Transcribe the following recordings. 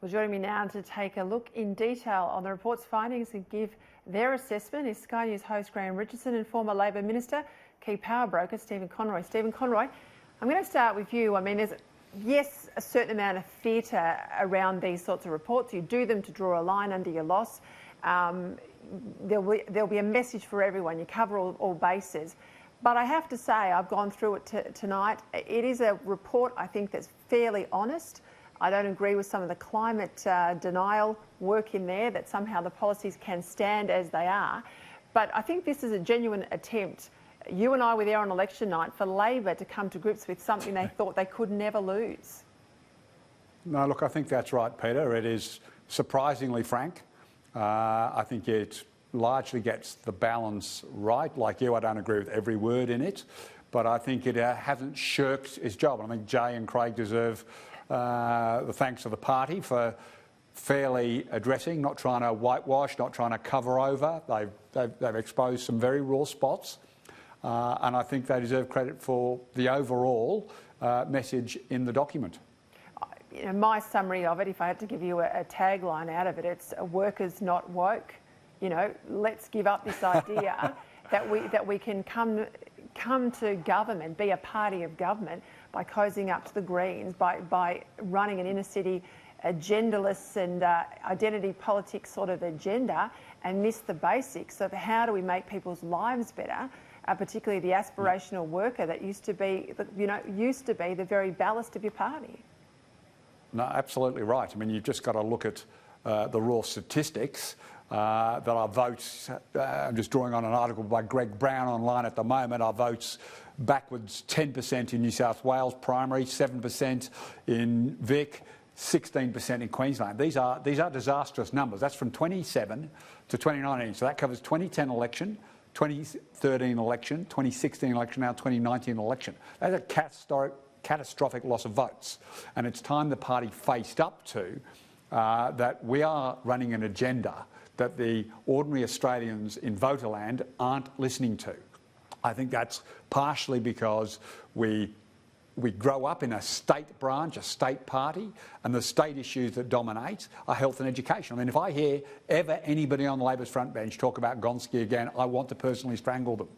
Well, joining me now to take a look in detail on the report's findings and give their assessment is Sky News host Graham Richardson and former Labor Minister, key power broker Stephen Conroy. Stephen Conroy, I'm going to start with you. I mean, there's, yes, a certain amount of theatre around these sorts of reports. You do them to draw a line under your loss. There'll be a message for everyone. You cover all bases. But I have to say, I've gone through it tonight. It is a report, I think, that's fairly honest. I don't agree with some of the climate denial work in there, that somehow the policies can stand as they are. But I think this is a genuine attempt. You and I were there on election night for Labor to come to grips with something they thought they could never lose. No, look, I think that's right, Peter. It is surprisingly frank. I think it largely gets the balance right. Like you, I don't agree with every word in it, but I think it hasn't shirked its job. I think Jay and Craig deserve the thanks of the party for fairly addressing, not trying to whitewash, not trying to cover over. They've exposed some very raw spots, and I think they deserve credit for the overall message in the document. You know, my summary of it, if I had to give you a tagline out of it, it's workers not woke. You know, let's give up this idea that we can come to government, be a party of government by cozying up to the Greens, by running an inner city agendaless and identity politics sort of agenda, and miss the basics of how do we make people's lives better, particularly the aspirational worker that used to be the very ballast of your party. No, absolutely right. I mean, you've just got to look at the raw statistics. That our votes, I'm just drawing on an article by Greg Brown online at the moment, our votes backwards 10% in New South Wales primary, 7% in Vic, 16% in Queensland. These are disastrous numbers. That's from 2017 to 2019. So that covers 2010 election, 2013 election, 2016 election, now 2019 election. That's a catastrophic loss of votes. And it's time the party faced up to that we are running an agenda that the ordinary Australians in voterland aren't listening to. I think that's partially because we grow up in a state branch, a state party, and the state issues that dominate are health and education. I mean, if I hear ever anybody on Labor's front bench talk about Gonski again, I want to personally strangle them.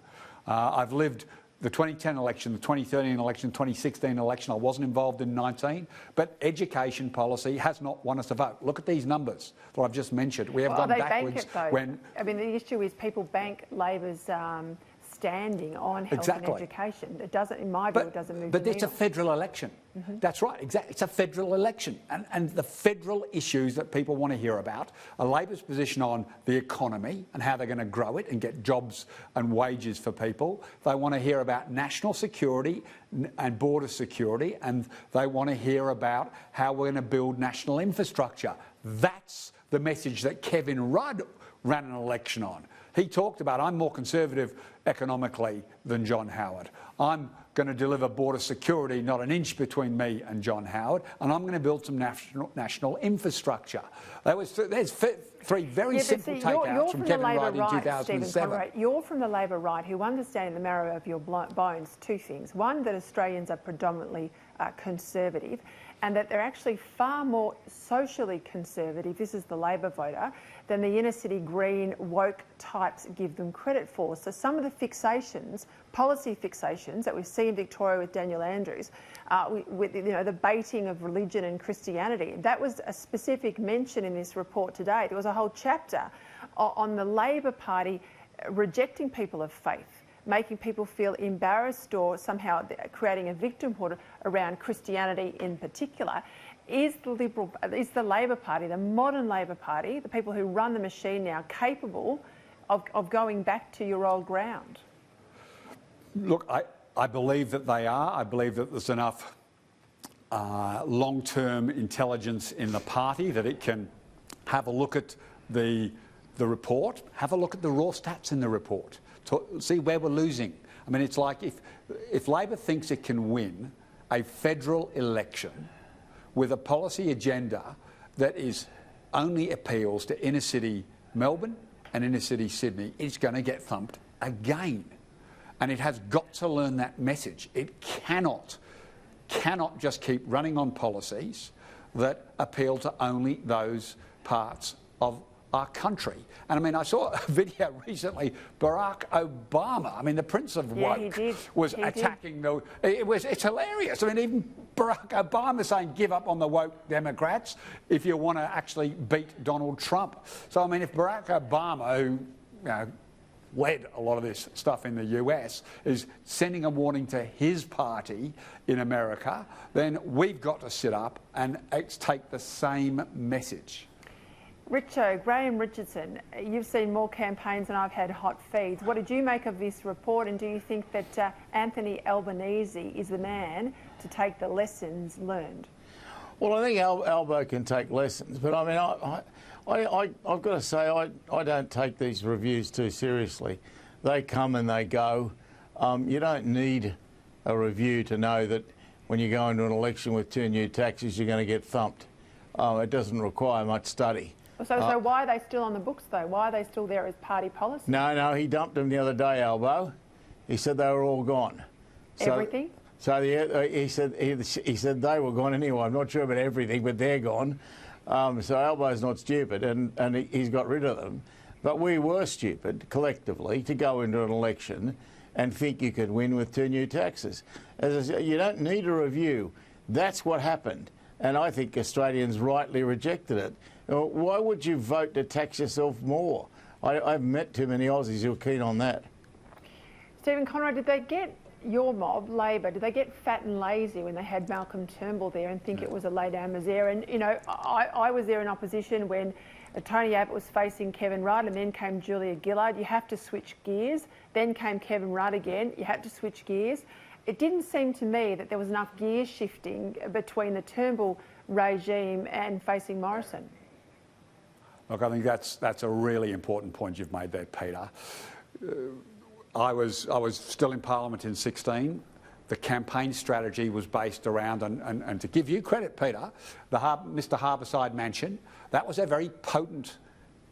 I've lived the 2010 election, the 2013 election, 2016 election. I wasn't involved in 19, but education policy has not won us a vote. Look at these numbers that I've just mentioned. We have gone backwards. I mean, the issue is people bank Labor's standing on health and education. It doesn't, in my view, it doesn't move the needle. But it's a federal election. That's right, exactly. It's a federal election. And the federal issues that people want to hear about are Labor's position on the economy and how they're going to grow it and get jobs and wages for people. They want to hear about national security and border security, and they want to hear about how we're going to build national infrastructure. That's the message that Kevin Rudd ran an election on. He talked about, I'm more conservative economically than John Howard. I'm going to deliver border security, not an inch between me and John Howard, and I'm going to build some national infrastructure. There's three very simple takeouts from Kevin Rudd in 2007. You're from the Labor right, who understand in the marrow of your bones two things. One, that Australians are predominantly conservative, and that they're actually far more socially conservative, this is the Labor voter, than the inner city green woke types give them credit for. So some of the fixations, policy fixations that we see in Victoria with Daniel Andrews, with the baiting of religion and Christianity, that was a specific mention in this report today. There was a whole chapter on the Labor Party rejecting people of faith, making people feel embarrassed or somehow creating a victimhood around Christianity in particular. Is the Labor Party, the modern Labor Party, the people who run the machine now, capable of going back to your old ground? Look, I believe that they are. I believe that there's enough long-term intelligence in the party that it can have a look at the report, have a look at the raw stats in the report, to see where we're losing. I mean, it's like if Labor thinks it can win a federal election with a policy agenda that only appeals to inner city Melbourne and inner city Sydney, it's going to get thumped again. And it has got to learn that message. It cannot just keep running on policies that appeal to only those parts of our country. And I mean, I saw a video recently, Barack Obama, I mean, the Prince of Woke was attacking the... It's hilarious. I mean, even Barack Obama saying give up on the woke Democrats if you want to actually beat Donald Trump. So, I mean, if Barack Obama, who, you know, led a lot of this stuff in the US, is sending a warning to his party in America, then we've got to sit up and take the same message. Richo, Graham Richardson, you've seen more campaigns than I've had hot feeds. What did you make of this report, and do you think that Anthony Albanese is the man to take the lessons learned? Well, I think Albo can take lessons, but I mean, I've got to say I don't take these reviews too seriously. They come and they go. You don't need a review to know that when you go into an election with 2 new taxes, you're going to get thumped. It doesn't require much study. So why are they still on the books, though? Why are they still there as party policy? No, he dumped them the other day, Albo. He said they were all gone. Everything? So he said they were gone anyway. I'm not sure about everything, but they're gone. So Albo's not stupid, and he's got rid of them. But we were stupid, collectively, to go into an election and think you could win with 2 new taxes. As I said, you don't need a review. That's what happened. And I think Australians rightly rejected it. Why would you vote to tax yourself more? I've met too many Aussies who are keen on that. Stephen Conroy, did they get your mob, Labor, did they get fat and lazy when they had Malcolm Turnbull there and think it was a lay-down misere? And, you know, I was there in opposition when Tony Abbott was facing Kevin Rudd, and then came Julia Gillard. You have to switch gears. Then came Kevin Rudd again. You had to switch gears. It didn't seem to me that there was enough gear shifting between the Turnbull regime and facing Morrison. Look, I think that's a really important point you've made there, Peter. I was still in Parliament in 16. The campaign strategy was based around, and to give you credit, Peter, the Mr Harbourside Mansion, that was a very potent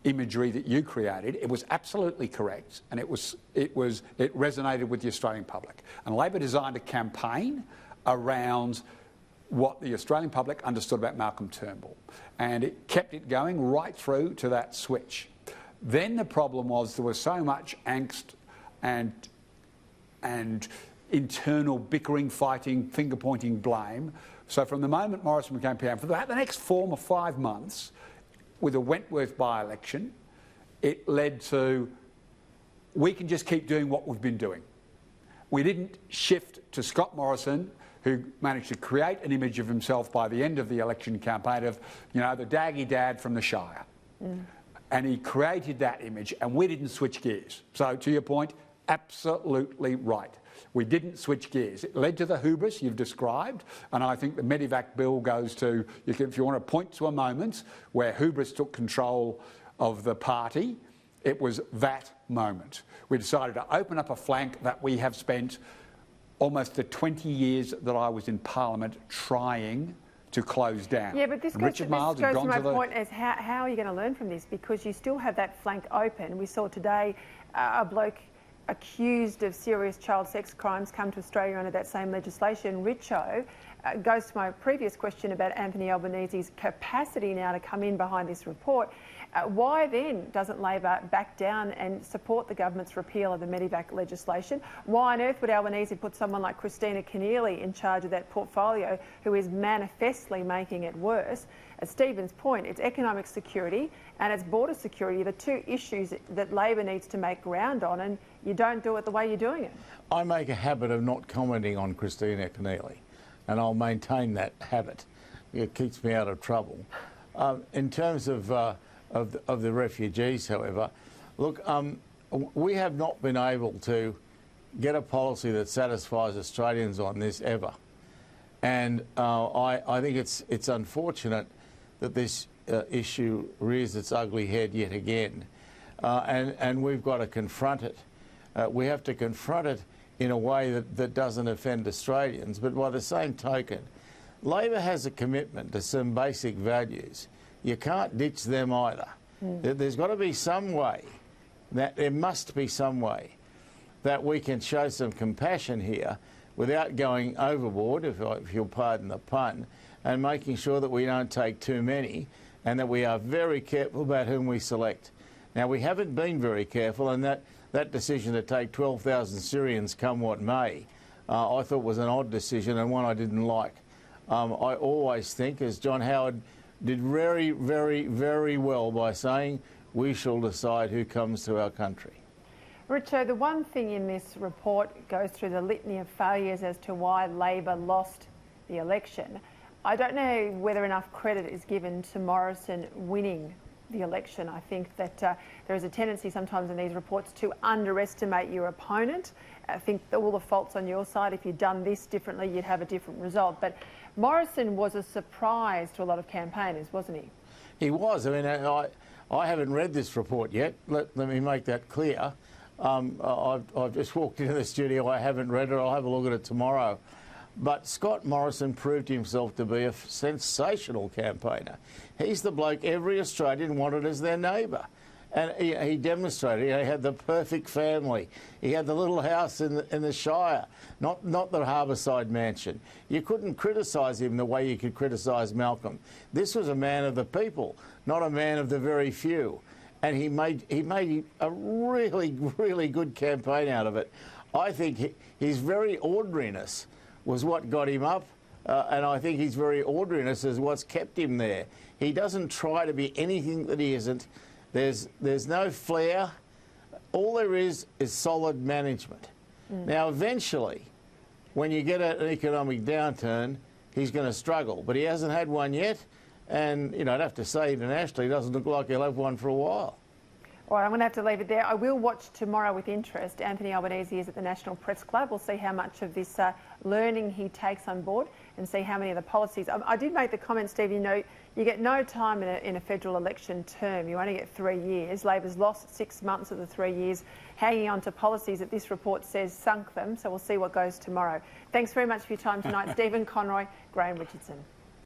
imagery that you created. It was absolutely correct, and it resonated with the Australian public. And Labor designed a campaign around what the Australian public understood about Malcolm Turnbull, and it kept it going right through to that switch. Then the problem was there was so much angst and internal bickering, fighting, finger-pointing, blame. So from the moment Morrison became PM, for about the next 4 or 5 months, with a Wentworth by-election, it led to, we can just keep doing what we've been doing. We didn't shift to Scott Morrison, who managed to create an image of himself by the end of the election campaign of, you know, the daggy dad from the Shire. And he created that image, and we didn't switch gears. So to your point, absolutely right. We didn't switch gears. It led to the hubris you've described, and I think the Medivac bill goes to, if you want to point to a moment where hubris took control of the party, it was that moment. We decided to open up a flank that we have spent almost the 20 years that I was in Parliament trying to close down. Yeah, but this goes to my point as how are you going to learn from this? Because you still have that flank open. We saw today a bloke accused of serious child sex crimes come to Australia under that same legislation. Richo goes to my previous question about Anthony Albanese's capacity now to come in behind this report. Why then doesn't Labor back down and support the government's repeal of the Medivac legislation? Why on earth would Albanese put someone like Christina Keneally in charge of that portfolio, who is manifestly making it worse? At Stephen's point, it's economic security and it's border security, the 2 issues that Labor needs to make ground on, and you don't do it the way you're doing it. I make a habit of not commenting on Christina Keneally, and I'll maintain that habit. It keeps me out of trouble. In terms of the refugees, however, look, we have not been able to get a policy that satisfies Australians on this ever. And I think it's unfortunate that this issue rears its ugly head yet again. And we've got to confront it. We have to confront it in a way that doesn't offend Australians. But by the same token, Labor has a commitment to some basic values. You can't ditch them either. There's got to be some way, there must be some way that we can show some compassion here without going overboard, if you'll pardon the pun, and making sure that we don't take too many and that we are very careful about whom we select. Now, we haven't been very careful, and that decision to take 12,000 Syrians come what may, I thought was an odd decision and one I didn't like. I always think, as John Howard did very, very, very well by saying, we shall decide who comes to our country. Richo, the one thing in this report goes through the litany of failures as to why Labor lost the election. I don't know whether enough credit is given to Morrison winning the election. I think that there is a tendency sometimes in these reports to underestimate your opponent. I think that all the fault's on your side. If you'd done this differently, you'd have a different result. But Morrison was a surprise to a lot of campaigners, wasn't he? He was. I mean, I haven't read this report yet. Let me make that clear. I've just walked into the studio. I haven't read it. I'll have a look at it tomorrow. But Scott Morrison proved himself to be a sensational campaigner. He's the bloke every Australian wanted as their neighbour. And he demonstrated. He had the perfect family. He had the little house in the Shire, not the Harbourside mansion. You couldn't criticise him the way you could criticise Malcolm. This was a man of the people, not a man of the very few. And he made a really, really good campaign out of it. I think his very ordinariness was what got him up, and I think his very ordinariness is what's kept him there. He doesn't try to be anything that he isn't. There's no flair. All there is solid management. Now, eventually, when you get an economic downturn, he's going to struggle, but he hasn't had one yet. And, you know, I'd have to say internationally, it doesn't look like he'll have one for a while. All right, I'm going to have to leave it there. I will watch tomorrow with interest. Anthony Albanese is at the National Press Club. We'll see how much of this learning he takes on board and see how many of the policies. I did make the comment, Steve, you know, you get no time in a federal election term. You only get 3 years. Labor's lost 6 months of the 3 years, hanging on to policies that this report says sunk them. So we'll see what goes tomorrow. Thanks very much for your time tonight. Stephen Conroy, Graham Richardson.